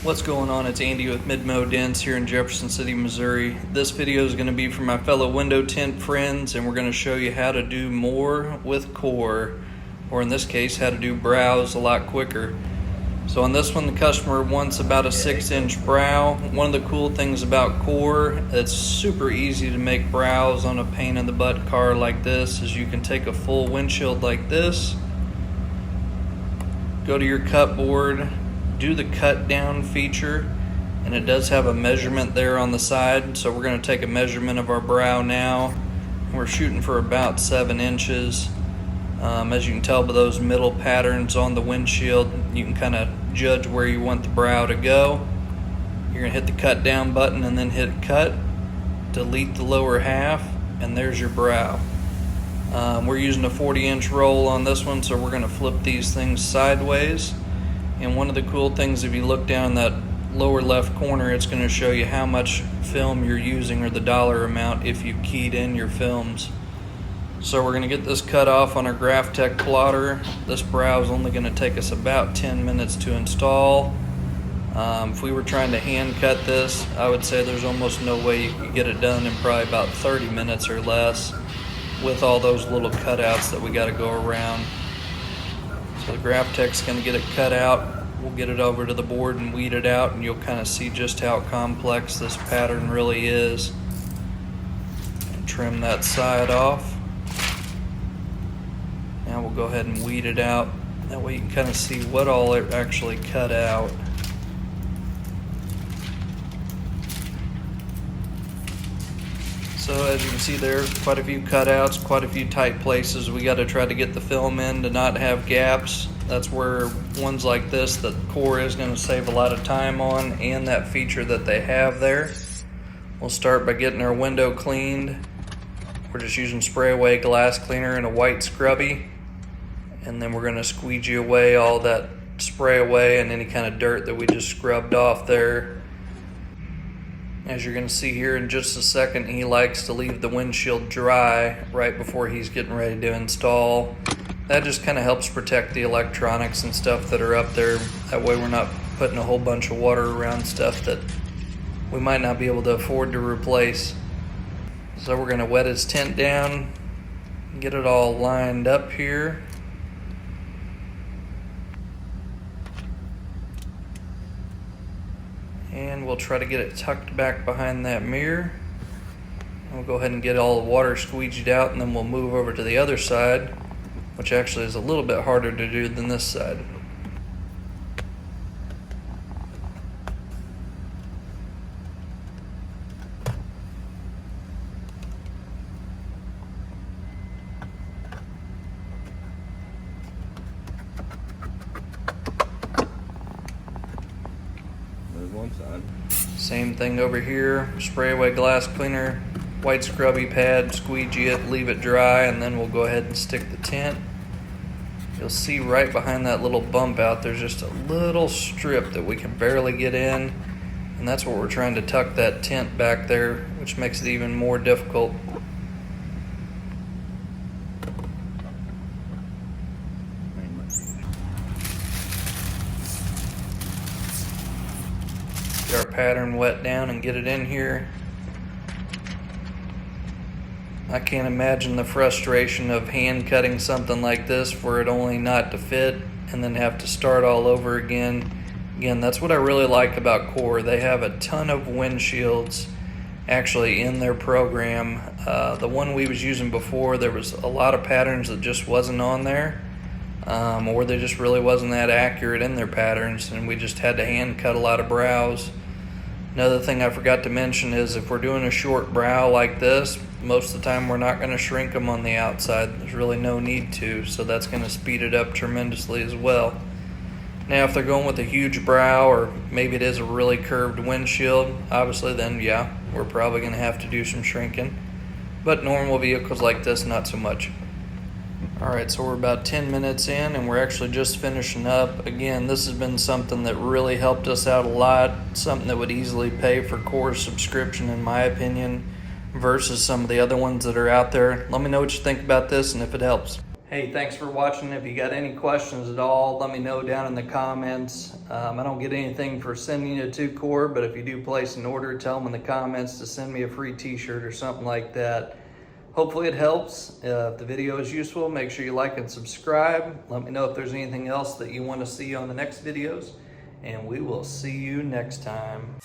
What's going on? It's Andy with Midmo Dents here in Jefferson City, Missouri. This video is going to be for my fellow window tint friends, and we're going to show you how to do more with core, or in this case, how to do brows a lot quicker. So on this one, the customer wants about a 6-inch brow. One of the cool things about core, it's super easy to make brows on a pain-in-the-butt car like this, is you can take a full windshield like this, go to your cut board, do the cut down feature, and it does have a measurement there on the side, so we're going to take a measurement of our brow now. We're shooting for about 7 inches. As you can tell by those middle patterns on the windshield, you can kind of judge where you want the brow to go. You're going to hit the cut down button and then hit cut, delete the lower half, and there's your brow. We're using a 40-inch roll on this one, so we're going to flip these things sideways. And one of the cool things, if you look down that lower left corner, it's going to show you how much film you're using, or the dollar amount if you keyed in your films. So we're going to get this cut off on our Graphtec plotter. This brow is only going to take us about 10 minutes to install. If we were trying to hand cut this, I would say there's almost no way you could get it done in probably about 30 minutes or less with all those little cutouts that we got to go around. So the Graphtec's going to get it cut out. We'll get it over to the board and weed it out, and you'll kind of see just how complex this pattern really is. And trim that side off. Now we'll go ahead and weed it out. That way you can kind of see what all it actually cut out. So as you can see, there's quite a few cutouts, quite a few tight places. We got to try to get the film in to not have gaps. That's where ones like this, the core is going to save a lot of time on, and that feature that they have there. We'll start by getting our window cleaned. We're just using spray away glass cleaner and a white scrubby, and then we're going to squeegee away all that spray away and any kind of dirt that we just scrubbed off there. As you're going to see here in just a second, he likes to leave the windshield dry right before he's getting ready to install. That just kind of helps protect the electronics and stuff that are up there. That way we're not putting a whole bunch of water around stuff that we might not be able to afford to replace. So we're going to wet his tint down, get it all lined up here. And we'll try to get it tucked back behind that mirror. We'll go ahead and get all the water squeegeed out, and then we'll move over to the other side, which actually is a little bit harder to do than this side. One side. Same thing over here. Spray away glass cleaner, white scrubby pad, squeegee it, leave it dry, and then we'll go ahead and stick the tint. You'll see right behind that little bump out, there's just a little strip that we can barely get in, and that's what we're trying to tuck that tint back there, which makes it even more difficult. Get our pattern wet down and get it in here. I can't imagine the frustration of hand cutting something like this for it only not to fit and then have to start all over again. Again, that's what I really like about Core. They have a ton of windshields actually in their program. The one we was using before, there was a lot of patterns that just wasn't on there. Or they just really wasn't that accurate in their patterns, and we just had to hand cut a lot of brows. Another thing I forgot to mention is if we're doing a short brow like this, most of the time we're not going to shrink them on the outside. There's really no need to, so that's going to speed it up tremendously as well. Now if they're going with a huge brow, or maybe it is a really curved windshield, obviously then yeah, we're probably going to have to do some shrinking. But normal vehicles like this, not so much. Alright, so we're about 10 minutes in, and we're actually just finishing up. Again, this has been something that really helped us out a lot, something that would easily pay for Core's subscription in my opinion, versus some of the other ones that are out there. Let me know what you think about this and if it helps. Hey, thanks for watching. If you got any questions at all, let me know down in the comments. I don't get anything for sending you to Core, but if you do place an order, tell them in the comments to send me a free t-shirt or something like that. Hopefully it helps. If the video is useful, make sure you like and subscribe. Let me know if there's anything else that you want to see on the next videos, and we will see you next time.